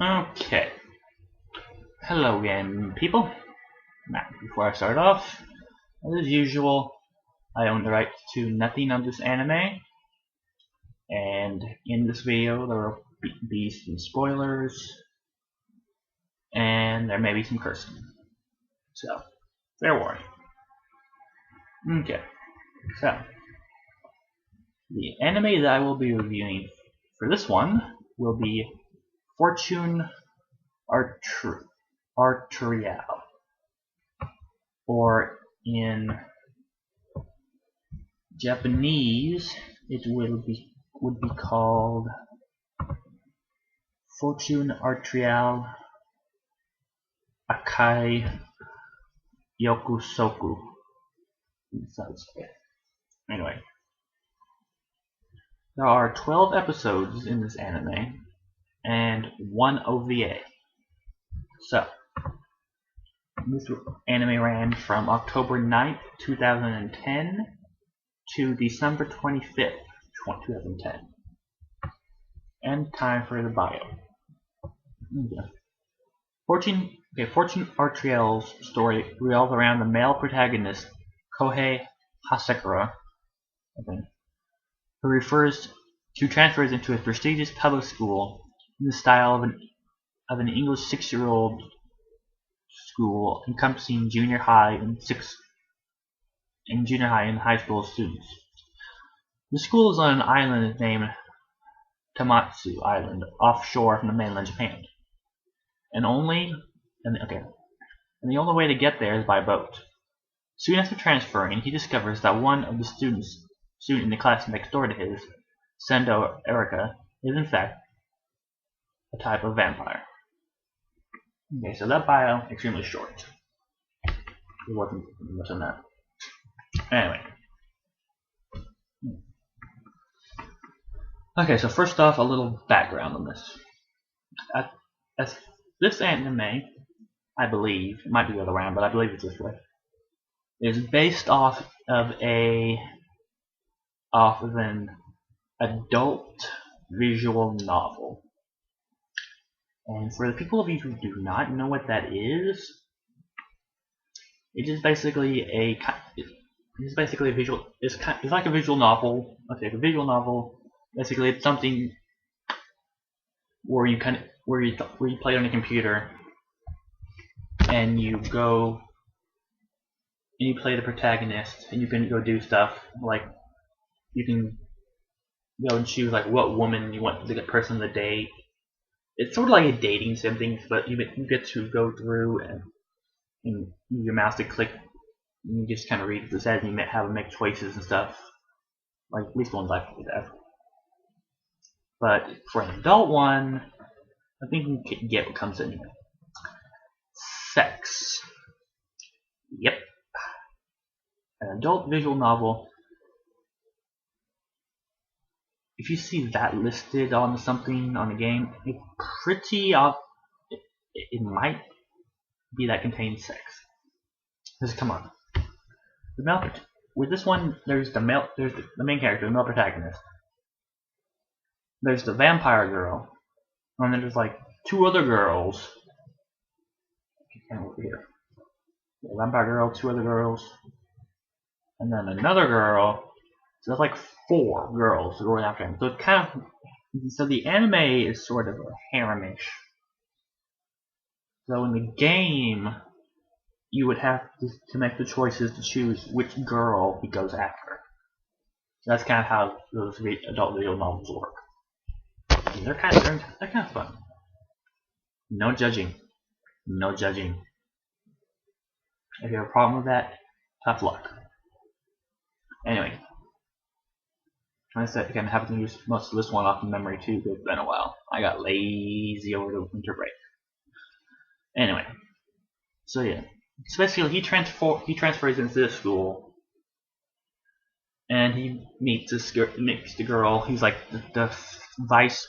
Okay. Hello again, people. Now, before I start off, as usual, I own the rights to nothing of this anime, and in this video there will be some spoilers, and there may be some cursing. So, fair warning. Okay, so, the anime that I will be reviewing for this one will be Fortune Arterial, or in Japanese, it would be called Fortune Arterial Akai Yokusoku. Anyway, there are 12 episodes in this anime and one OVA. So, this anime ran from October 9th, 2010 to December 25th, 2010. And time for the bio. Okay. Fortune Arterial's story revolves around the male protagonist, Kohei Hasekura, who transfers into a prestigious public school in the style of an English 6-year-old school encompassing junior high and high school students. The school is on an island named Tamatsu Island, offshore from the mainland Japan. And the only way to get there is by boat. Soon after transferring, he discovers that one of the student in the class next door to his, Sendo Erika, is in fact a type of vampire. Okay, so that bio extremely short. It wasn't much on that. Anyway. Okay, so first off, a little background on this. As this anime, I believe, it might be the other way around, but I believe it's this way, is based off of an adult visual novel. And for the people of you who do not know what that is, it is basically a visual. It's like a visual novel. Okay, a visual novel. Basically, it's something where you play on a computer, and you go and you play the protagonist, and you can go do stuff like you can go and choose like what woman you want the person to date. It's sort of like a dating sim thing, but you get to go through and use your mouse to click, and you just kind of read what it says, and you have to make choices and stuff. Like at least ones I played that. But for an adult one, I think you can get what comes in here. Sex. Yep. An adult visual novel. If you see that listed on something on a game, it's pretty off. It might be that contains sex. Just come on. With this one, there's the main character, the male protagonist. There's the vampire girl, and then there's like two other girls. Over here. The vampire girl, two other girls, and then another girl. So that's like 4 girls going after him. So it's so the anime is sort of a haremish. So in the game, you would have to make the choices to choose which girl he goes after. So that's kind of how those adult visual novels work. And they're kind of fun. No judging. No judging. If you have a problem with that, tough luck. Anyway. I said again, I haven't used most of this one off of memory too, because it's been a while. I got lazy over the winter break. Anyway, so yeah, so basically he transfers into this school, and he meets the girl. He's like the vice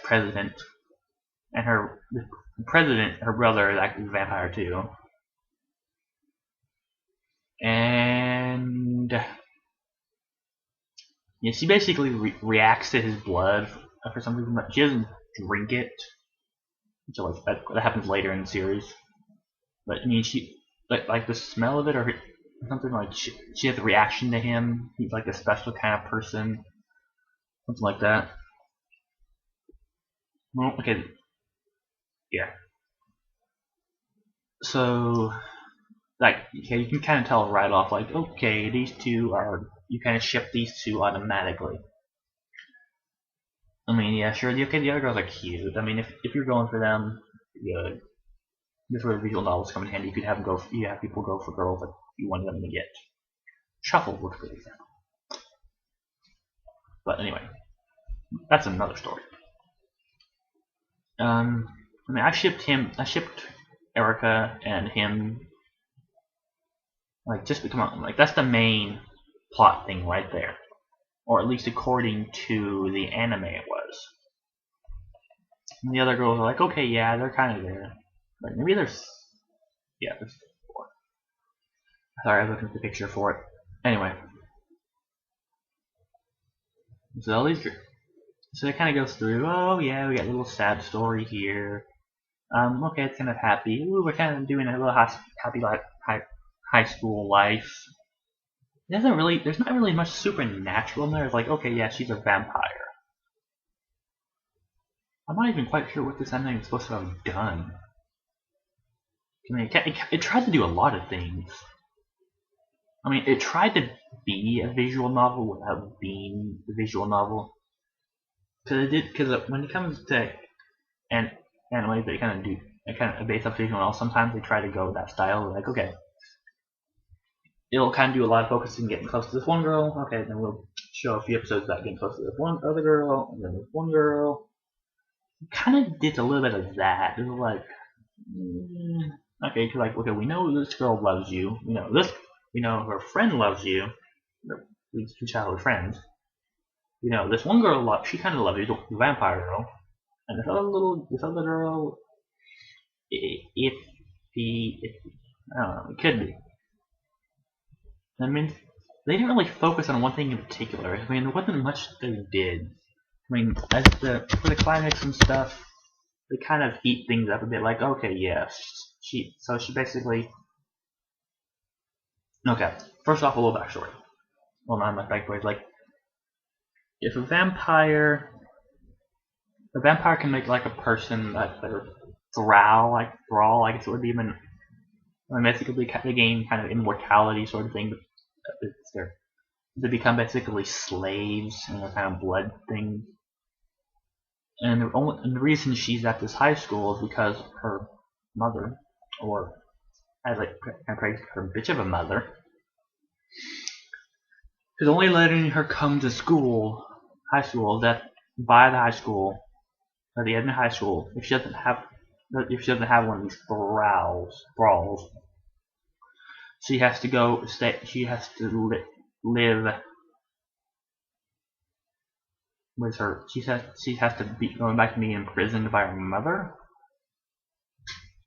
president, and the president, her brother, is like a vampire too, and yeah, she basically reacts to his blood for some reason, but she doesn't drink it. So like that happens later in the series. But I mean, she like the smell of it or something, like she has a reaction to him. He's like a special kind of person, something like that. Well, okay, yeah. So like, okay, you can kind of tell right off, like, okay, these two are, you kind of ship these two automatically. I mean, yeah, sure, okay, the other girls are cute. I mean, if you're going for them, good. This is where visual novels come in handy. You could have them go. You have people go for girls that you want them to get. Shuffle works for example. But anyway, that's another story. I mean, I shipped Erica and him. Like, just come on, like that's the main plot thing right there, or at least according to the anime it was. And the other girls are like, okay, yeah, they're kind of there. Like maybe there's, yeah, there's four. Sorry, I was looking at the picture for it. Anyway, so all these, so it kind of goes through. Oh yeah, we got a little sad story here. Okay, it's kind of happy. Ooh, we're kind of doing a little happy high school life. There's not really much supernatural in there. It's like, okay, yeah, she's a vampire. I'm not even quite sure what this ending is supposed to have done. I mean, it tried to do a lot of things. I mean, it tried to be a visual novel without being a visual novel. Because when it comes to anime, they kind of base off visual novels. Sometimes they try to go with that style. Like, okay, it'll kind of do a lot of focusing getting close to this one girl. Okay, then we'll show a few episodes about getting close to this one other girl, and then this one girl. It kind of did a little bit of that. It was like, okay, cause like, okay, we know this girl loves you. We know her friend loves you. These two childhood friends. This one girl she kind of loves you, the vampire girl, and this other girl, if I don't know, it could be. I mean, they didn't really focus on one thing in particular. I mean, there wasn't much they did. I mean, for the climax and stuff, they kind of heat things up a bit. Like, okay, yes, she basically. Okay, first off, a little backstory. Well, not much backstory. Like, if a vampire can make like a person that thrall, I guess it would be. I mean, basically, they gain kind of immortality sort of thing. But they become basically slaves and a kind of blood thing. And the reason she's at this high school is because her mother, or as I praise her bitch of a mother, is only letting her come to high school, that by the high school, at the end of high school, if she doesn't have one of these brawls, she has to live with her. She has to be going back to being imprisoned by her mother.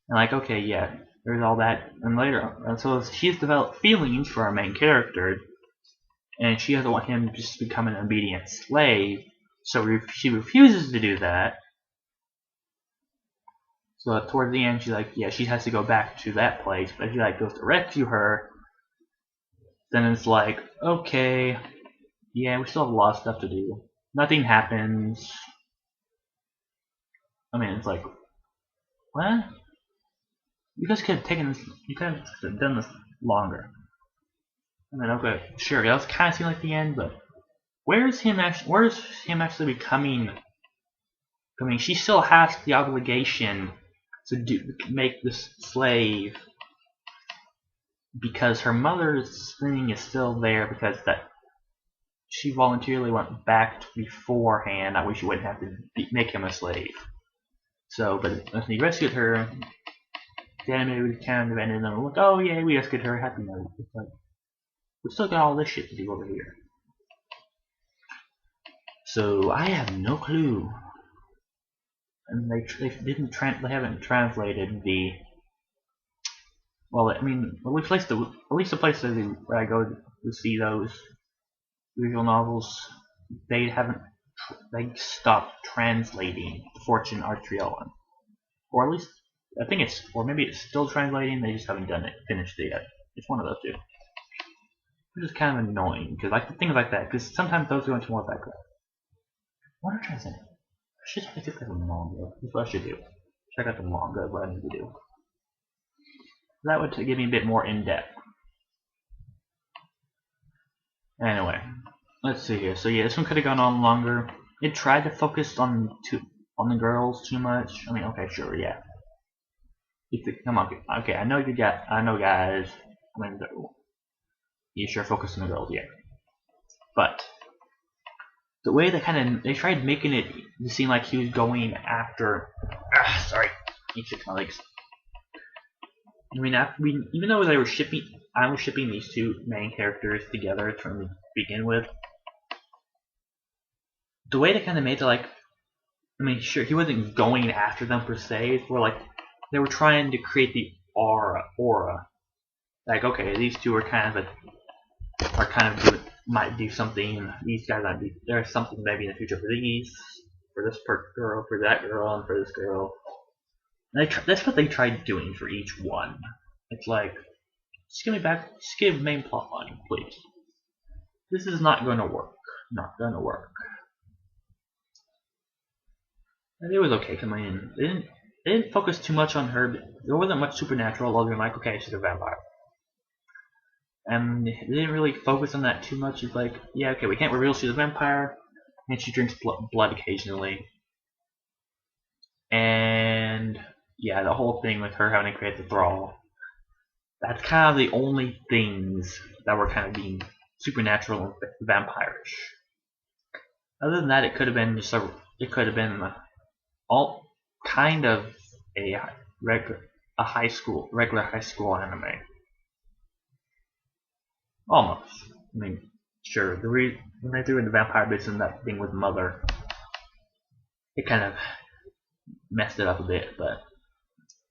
And like, okay, yeah, there's all that, and so she's developed feelings for our main character, and she doesn't want him to just become an obedient slave. So she refuses to do that. So towards the end, she's like, yeah, she has to go back to that place, but he goes to rescue her. Then it's like, okay, yeah, we still have a lot of stuff to do. Nothing happens. I mean, it's like, what? You guys could have taken this. You could have done this longer. I mean, okay, sure, it does kind of seem like the end, but where's him actually becoming? I mean, she still has the obligation to make this slave, because her mother's thing is still there, because that she voluntarily went back beforehand. That way she wouldn't have to make him a slave. So, but when he rescued her, the anime would kind of ended and like, oh yeah, we rescued her, happy note. It's like, we still got all this shit to do over here. So I have no clue. And they haven't translated the. Well, I mean, at least the place where I go to see those visual novels, they haven't stopped translating the Fortune Arterial one, or at least I think it's, or maybe it's still translating. They just haven't finished it yet. It's one of those two, which is kind of annoying because like things like that. Because sometimes those go into more background. What am I trying to say? I should check out the manga. That's what I should do. Check out the manga. Is what I need to do. That would give me a bit more in depth. Anyway, let's see here. So yeah, this one could have gone on longer. It tried to focus on the girls too much. I mean, okay, sure, yeah. Come on, okay. I know guys. I mean, you sure focus on the girls, yeah. But the way they tried making it seem like he was going after. Sorry, you shook my legs. I mean, even though I was shipping these two main characters together to begin with, the way they kind of made it like, I mean, sure, he wasn't going after them per se. It's more like they were trying to create the aura. Like, okay, these two are kind of might do something. These guys might be, there's something maybe in the future for these, for this girl, for that girl, and for this girl. That's what they tried doing for each one. It's like, just give main plot line, please. This is not going to work. Not going to work. And it was okay. I mean, they didn't focus too much on her. There wasn't much supernatural other than like, okay, she's a vampire. And they didn't really focus on that too much. It's like, yeah, okay, we can't reveal she's a vampire, and she drinks blood occasionally. And yeah, the whole thing with her having to create the thrall. That's kind of the only things that were kind of being supernatural and vampirish. Other than that, it could have been all kind of a regular high school anime. Almost. I mean, sure. When they threw in the vampire bits and that thing with Mother, it kind of messed it up a bit, but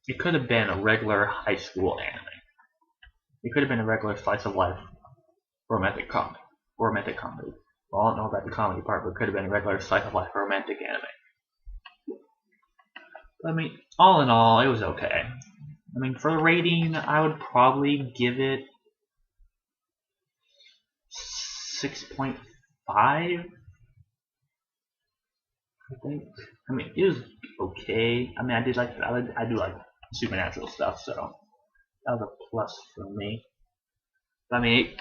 it could have been a regular high school anime. It could have been a regular slice of life romantic comedy. Well, I don't know about the comedy part, but it could have been a regular slice of life romantic anime. But, I mean, all in all, it was okay. I mean, for the rating, I would probably give it 6.5. I think. I mean, it was okay. I mean, I do like supernatural stuff, so that was a plus for me. But, I mean,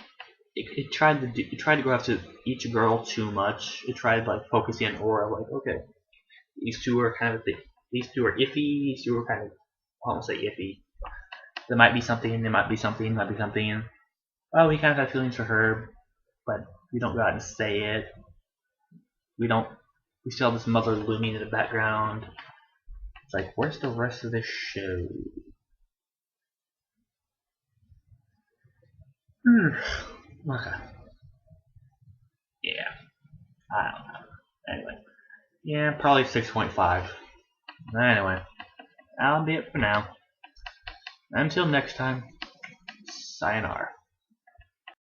it tried to go after each girl too much. It tried like focusing on aura, like, okay, these two are iffy. These two are kind of, I won't say iffy. There might be something. There might be something. Oh, we kind of have feelings for her, but we don't go out and say it. We still have this mother looming in the background. It's like, where's the rest of this show? Okay. Yeah. I don't know. Anyway. Yeah, probably 6.5. Anyway. That'll be it for now. Until next time. Sayonara.